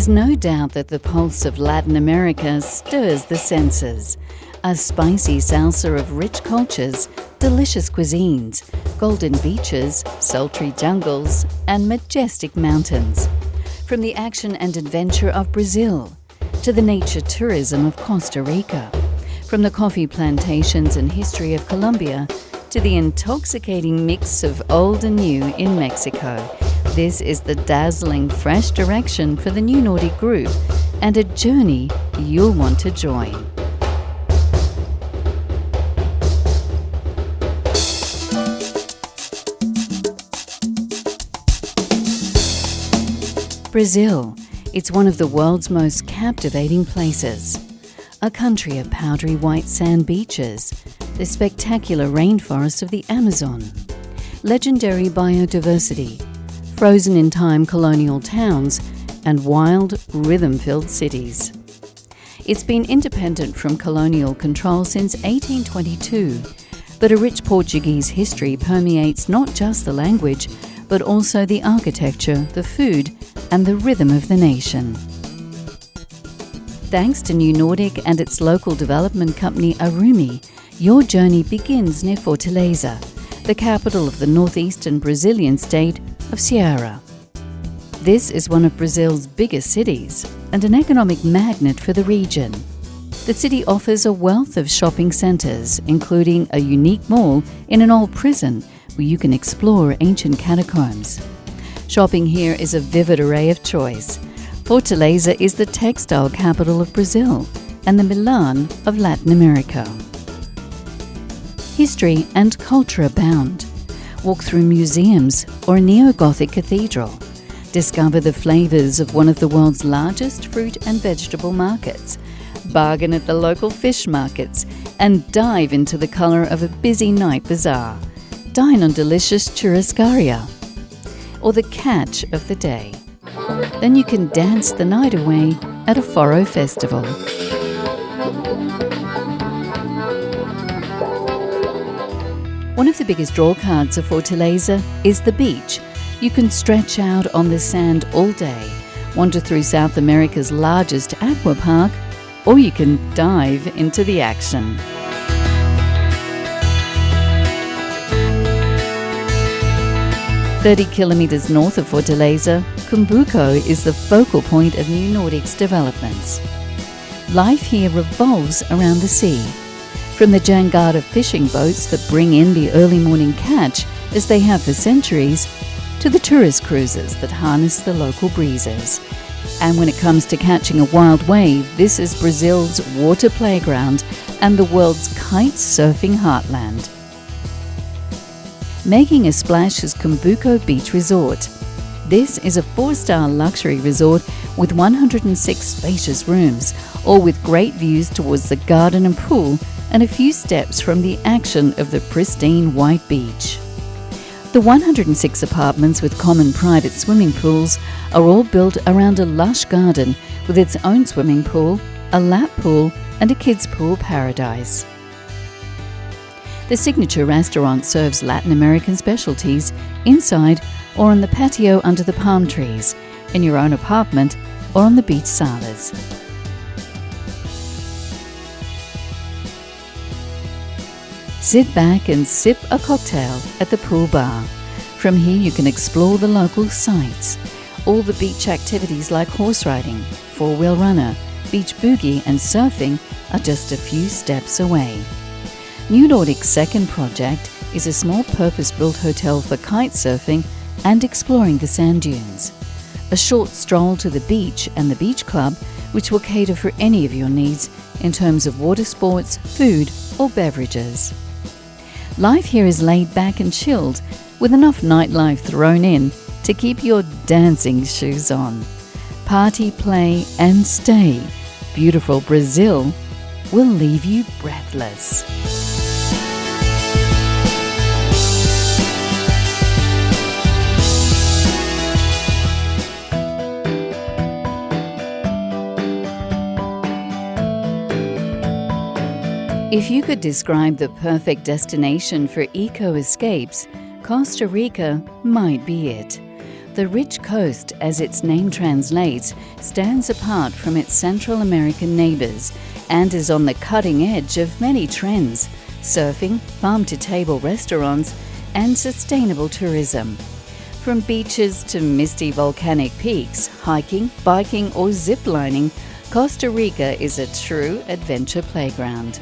There's no doubt that the pulse of Latin America stirs the senses. A spicy salsa of rich cultures, delicious cuisines, golden beaches, sultry jungles, and majestic mountains. From the action and adventure of Brazil to the nature tourism of Costa Rica, from the coffee plantations and history of Colombia to the intoxicating mix of old and new in Mexico, this is the dazzling fresh direction for the New Nordic group and a journey you'll want to join. Brazil. It's one of the world's most captivating places. A country of powdery white sand beaches, the spectacular rainforests of the Amazon, legendary biodiversity, frozen in time colonial towns, and wild, rhythm-filled cities. It's been independent from colonial control since 1822, but a rich Portuguese history permeates not just the language, but also the architecture, the food, and the rhythm of the nation. Thanks to New Nordic and its local development company Arumi, your journey begins near Fortaleza, the capital of the northeastern Brazilian state of Ceará. This is one of Brazil's biggest cities and an economic magnet for the region. The city offers a wealth of shopping centres, including a unique mall in an old prison where you can explore ancient catacombs. Shopping here is a vivid array of choice. Fortaleza is the textile capital of Brazil and the Milan of Latin America. History and culture abound. Walk through museums or a neo-Gothic cathedral. Discover the flavours of one of the world's largest fruit and vegetable markets. Bargain at the local fish markets and dive into the colour of a busy night bazaar. Dine on delicious churrascaria or the catch of the day. Then you can dance the night away at a Foro festival. One of the biggest drawcards of Fortaleza is the beach. You can stretch out on the sand all day, wander through South America's largest aqua park, or you can dive into the action. "30 kilometers north of Fortaleza, Cumbuco is the focal point of New Nordic's developments. Life here revolves around the sea. From the jangada fishing boats that bring in the early morning catch, as they have for centuries, to the tourist cruises that harness the local breezes. And when it comes to catching a wild wave, this is Brazil's water playground and the world's kite surfing heartland. Making a splash is Cumbuco Beach Resort. This is a 4-star luxury resort with 106 spacious rooms, all with great views towards the garden and pool and a few steps from the action of the pristine white beach. The 106 apartments with common private swimming pools are all built around a lush garden with its own swimming pool, a lap pool and a kids' pool paradise. The signature restaurant serves Latin American specialties inside or on the patio under the palm trees, in your own apartment or on the beach salas. Sit back and sip a cocktail at the pool bar. From here you can explore the local sights. All the beach activities like horse riding, four-wheel runner, beach boogie and surfing are just a few steps away. New Nordic's second project is a small purpose-built hotel for kite surfing and exploring the sand dunes. A short stroll to the beach and the beach club, which will cater for any of your needs in terms of water sports, food or beverages. Life here is laid back and chilled, with enough nightlife thrown in to keep your dancing shoes on. Party, play and stay. Beautiful Brazil will leave you breathless. If you could describe the perfect destination for eco-escapes, Costa Rica might be it. The rich coast, as its name translates, stands apart from its Central American neighbours and is on the cutting edge of many trends: surfing, farm-to-table restaurants, and sustainable tourism. From beaches to misty volcanic peaks, hiking, biking or ziplining, Costa Rica is a true adventure playground.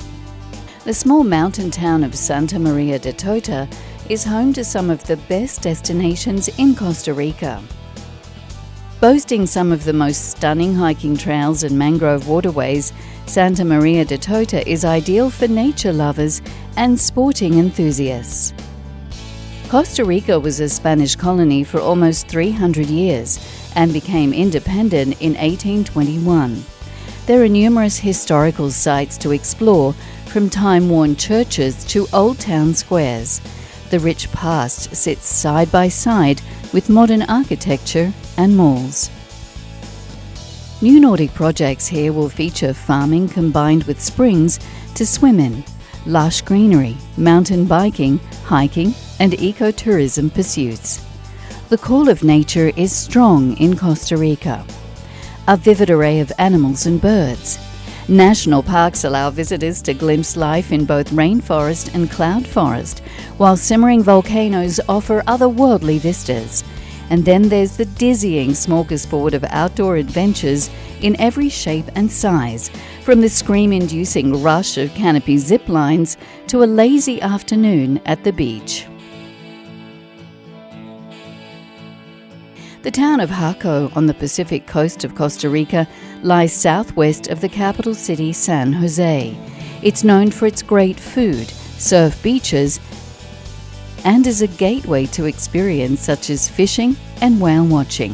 The small mountain town of Santa Maria de Tota is home to some of the best destinations in Costa Rica. Boasting some of the most stunning hiking trails and mangrove waterways, Santa Maria de Tota is ideal for nature lovers and sporting enthusiasts. Costa Rica was a Spanish colony for almost 300 years and became independent in 1821. There are numerous historical sites to explore, from time-worn churches to old town squares. The rich past sits side by side with modern architecture and malls. New Nordic projects here will feature farming combined with springs to swim in, lush greenery, mountain biking, hiking, and ecotourism pursuits. The call of nature is strong in Costa Rica. A vivid array of animals and birds. National parks allow visitors to glimpse life in both rainforest and cloud forest, while simmering volcanoes offer otherworldly vistas. And then there's the dizzying smorgasbord of outdoor adventures in every shape and size, from the scream-inducing rush of canopy zip lines to a lazy afternoon at the beach. The town of Jaco on the Pacific coast of Costa Rica lies southwest of the capital city San Jose. It's known for its great food, surf beaches, and is a gateway to experience such as fishing and whale watching.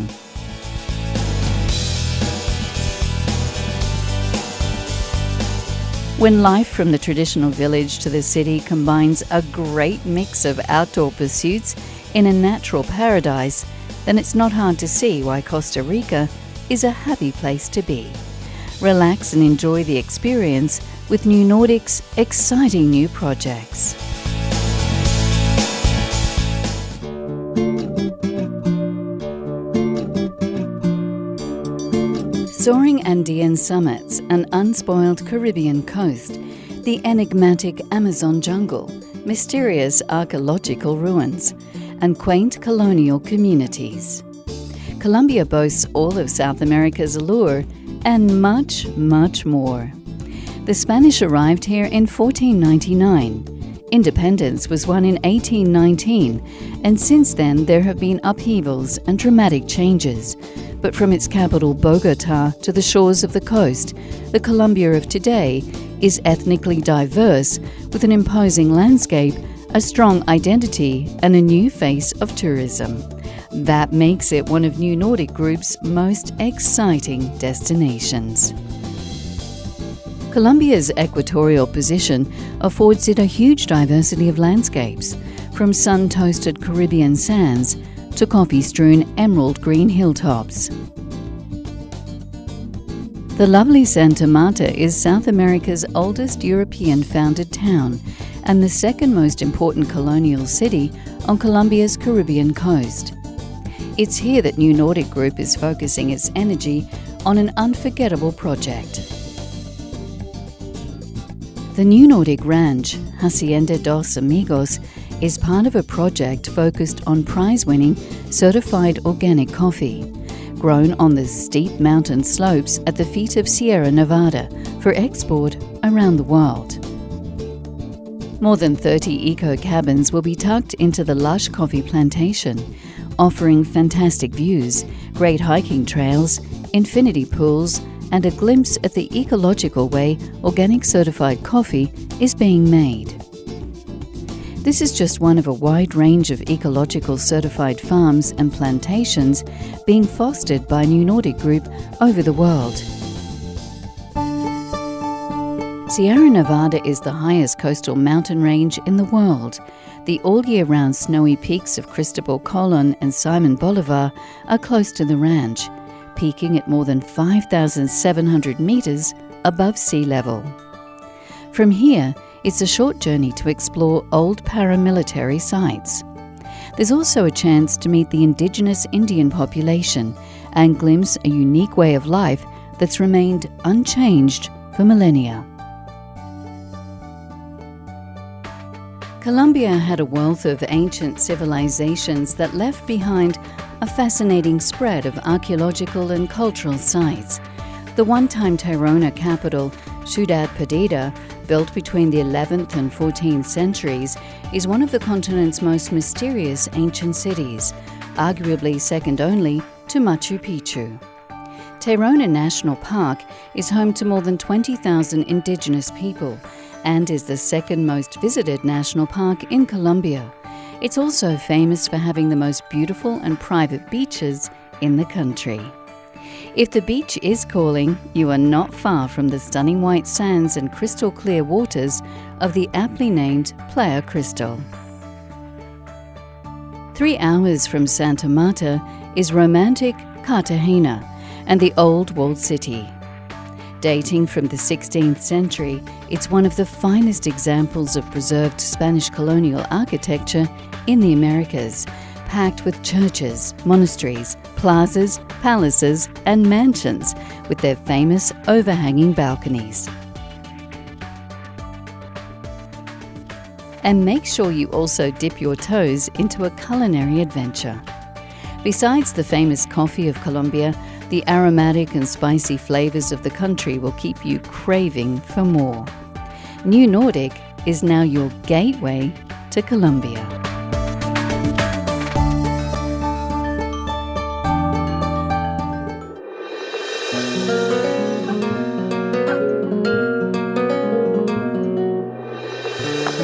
When life from the traditional village to the city combines a great mix of outdoor pursuits in a natural paradise, then it's not hard to see why Costa Rica is a happy place to be. Relax and enjoy the experience with New Nordic's exciting new projects. Soaring Andean summits, an unspoiled Caribbean coast, the enigmatic Amazon jungle, mysterious archaeological ruins, and quaint colonial communities. Colombia boasts all of South America's allure and much, much more. The Spanish arrived here in 1499. Independence was won in 1819, and since then there have been upheavals and dramatic changes. But from its capital Bogota to the shores of the coast, the Colombia of today is ethnically diverse with an imposing landscape, a strong identity, and a new face of tourism. That makes it one of New Nordic Group's most exciting destinations. Colombia's equatorial position affords it a huge diversity of landscapes, from sun-toasted Caribbean sands to coffee-strewn emerald green hilltops. The lovely Santa Marta is South America's oldest European-founded town and the second most important colonial city on Colombia's Caribbean coast. It's here that New Nordic Group is focusing its energy on an unforgettable project. The New Nordic Ranch, Hacienda dos Amigos, is part of a project focused on prize-winning certified organic coffee, grown on the steep mountain slopes at the feet of Sierra Nevada for export around the world. More than 30 eco-cabins will be tucked into the lush coffee plantation, offering fantastic views, great hiking trails, infinity pools, and a glimpse at the ecological way organic certified coffee is being made. This is just one of a wide range of ecological certified farms and plantations being fostered by New Nordic Group over the world. Sierra Nevada is the highest coastal mountain range in the world. The all-year-round snowy peaks of Cristobal Colon and Simon Bolivar are close to the ranch, peaking at more than 5,700 meters above sea level. From here, it's a short journey to explore old paramilitary sites. There's also a chance to meet the indigenous Indian population and glimpse a unique way of life that's remained unchanged for millennia. Colombia had a wealth of ancient civilizations that left behind a fascinating spread of archaeological and cultural sites. The one-time Tairona capital, Ciudad Perdida, built between the 11th and 14th centuries, is one of the continent's most mysterious ancient cities, arguably second only to Machu Picchu. Tairona National Park is home to more than 20,000 indigenous people and is the second most visited national park in Colombia. It's also famous for having the most beautiful and private beaches in the country. If the beach is calling, you are not far from the stunning white sands and crystal clear waters of the aptly named Playa Cristal. 3 hours from Santa Marta is romantic Cartagena and the old walled city. Dating from the 16th century, it's one of the finest examples of preserved Spanish colonial architecture in the Americas, packed with churches, monasteries, plazas, palaces, and mansions with their famous overhanging balconies. And make sure you also dip your toes into a culinary adventure. Besides the famous coffee of Colombia, the aromatic and spicy flavors of the country will keep you craving for more. New Nordic is now your gateway to Colombia.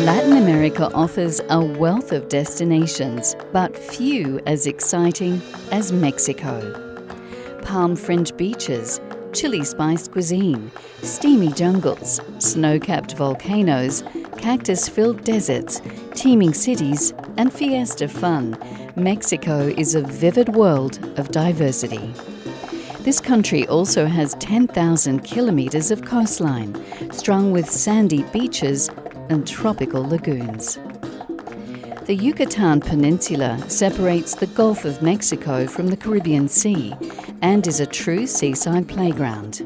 Latin America offers a wealth of destinations, but few as exciting as Mexico. Palm-fringed beaches, chili-spiced cuisine, steamy jungles, snow-capped volcanoes, cactus-filled deserts, teeming cities, and fiesta fun, Mexico is a vivid world of diversity. This country also has 10,000 kilometers of coastline, strung with sandy beaches and tropical lagoons. The Yucatan Peninsula separates the Gulf of Mexico from the Caribbean Sea and is a true seaside playground.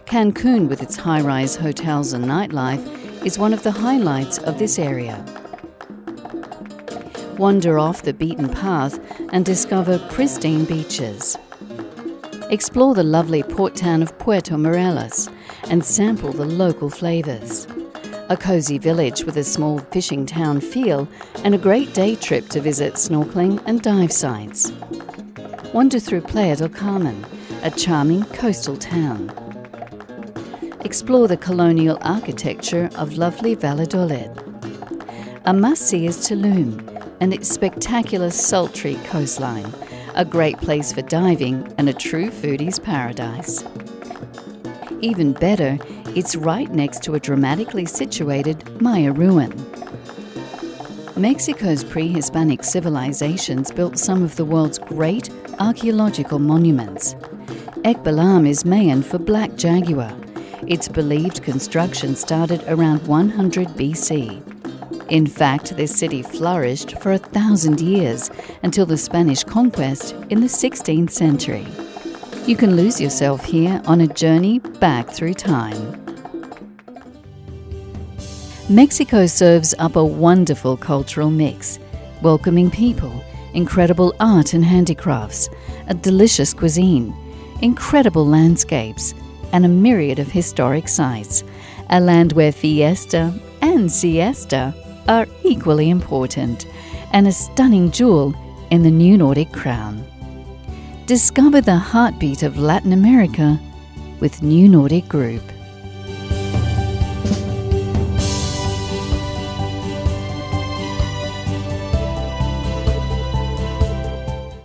Cancun, with its high-rise hotels and nightlife, is one of the highlights of this area. Wander off the beaten path and discover pristine beaches. Explore the lovely port town of Puerto Morelos and sample the local flavors. A cozy village with a small fishing town feel and a great day trip to visit snorkeling and dive sites. Wander through Playa del Carmen, a charming coastal town. Explore the colonial architecture of lovely Valladolid. A must-see is Tulum and its spectacular sultry coastline, a great place for diving and a true foodie's paradise. Even better, it's right next to a dramatically situated Maya ruin. Mexico's pre-Hispanic civilizations built some of the world's great archaeological monuments. Ekbalam is Mayan for black jaguar. It's believed construction started around 100 BC. In fact, this city flourished for 1,000 years until the Spanish conquest in the 16th century. You can lose yourself here on a journey back through time. Mexico serves up a wonderful cultural mix, welcoming people, incredible art and handicrafts, a delicious cuisine, incredible landscapes, and a myriad of historic sites, a land where fiesta and siesta are equally important, and a stunning jewel in the New Nordic crown. Discover the heartbeat of Latin America with New Nordic Group.